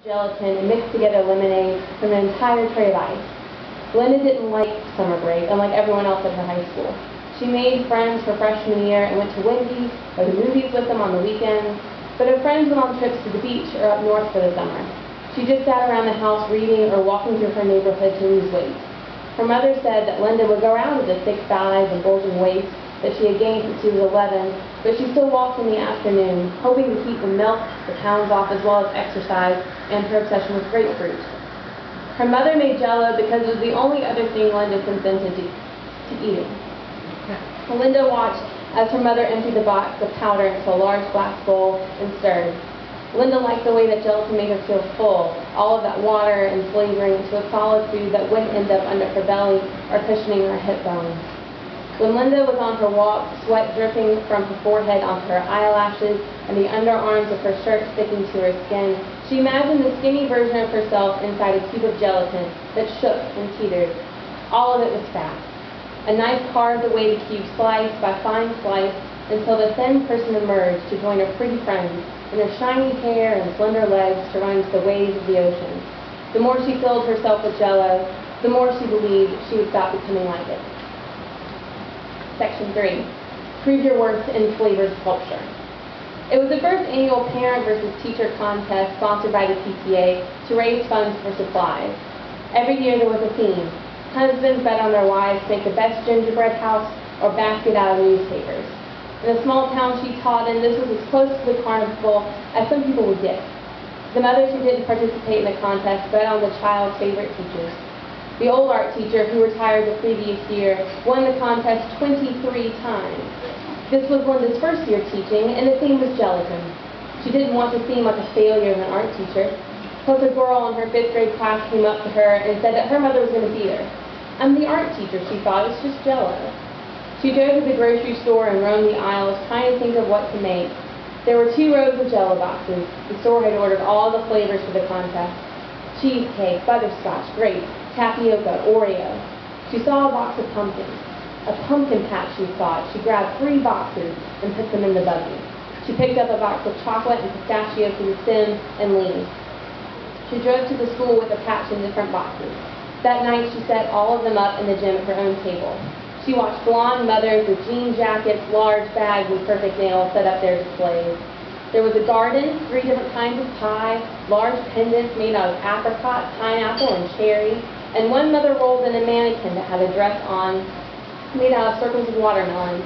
gelatin and mixed together lemonade from an entire tray of ice. Linda didn't like summer break, unlike everyone else at her high school. She made friends her freshman year and went to Wendy's or the movies with them on the weekends, but her friends went on trips to the beach or up north for the summer. She just sat around the house reading or walking through her neighborhood to lose weight. Her mother said that Linda would go around with the thick thighs and bulging waist that she had gained since she was 11, but she still walked in the afternoon, hoping to keep the milk, the pounds off, as well as exercise and her obsession with grapefruit. Her mother made Jell-O because it was the only other thing Linda consented to eating. Linda watched as her mother emptied the box of powder into a large glass bowl and stirred. Linda liked the way that gelatin made her feel full, all of that water and flavoring into a solid food that wouldn't end up under her belly or cushioning her hip bones. When Linda was on her walk, sweat dripping from her forehead onto her eyelashes and the underarms of her shirt sticking to her skin, she imagined the skinny version of herself inside a cube of gelatin that shook and teetered. All of it was fat. A knife carved away the cube slice by fine slice until the thin person emerged to join her pretty friends and her shiny hair and slender legs to run into the waves of the ocean. The more she filled herself with Jell-O, the more she believed she would stop becoming like it. Section 3. Prove your worth in flavored sculpture. It was the first annual parent versus teacher contest sponsored by the PTA to raise funds for supplies. Every year there was a theme. Husbands bet on their wives to make the best gingerbread house or basket out of newspapers. In the small town she taught in, this was as close to the carnival as some people would get. The mothers who didn't participate in the contest bet on the child's favorite teachers. The old art teacher, who retired the previous year, won the contest 23 times. This was Linda's first year teaching, and the theme was gelatin. She didn't want to seem like a failure of an art teacher. Plus, a girl in her 5th grade class came up to her and said that her mother was going to beat her. I'm the art teacher, she thought. It's just Jell-O. She drove to the grocery store and roamed the aisles, trying to think of what to make. There were 2 rows of Jell-O boxes. The store had ordered all the flavors for the contest. Cheesecake, butterscotch, grape, tapioca, Oreo. She saw a box of pumpkins. A pumpkin patch, she thought. She grabbed 3 boxes and put them in the buggy. She picked up a box of chocolate and pistachio for the stem and leaves. She drove to the school with a patch in different boxes. That night she set all of them up in the gym at her own table. She watched blonde mothers with jean jackets, large bags, and perfect nails set up their displays. There was a garden, 3 different kinds of pie, large pendants made out of apricot, pineapple, and cherry, and one mother rolled in a mannequin that had a dress on made out of circles of watermelon.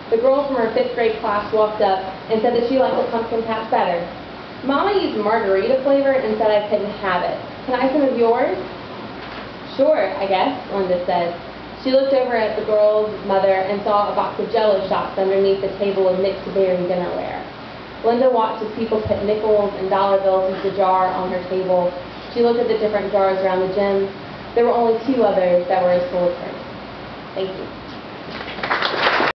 The girl from her 5th grade class walked up and said that she liked the pumpkin patch better. Mama used margarita flavor and said I couldn't have it. Can I have some of yours? Sure, I guess, Linda said. She looked over at the girl's mother and saw a box of Jell-O shots underneath the table of mixed berry dinnerware. Linda watched as people put nickels and dollar bills into the jar on her table. She looked at the different jars around the gym. There were only 2 others that were as full as hers. Thank you.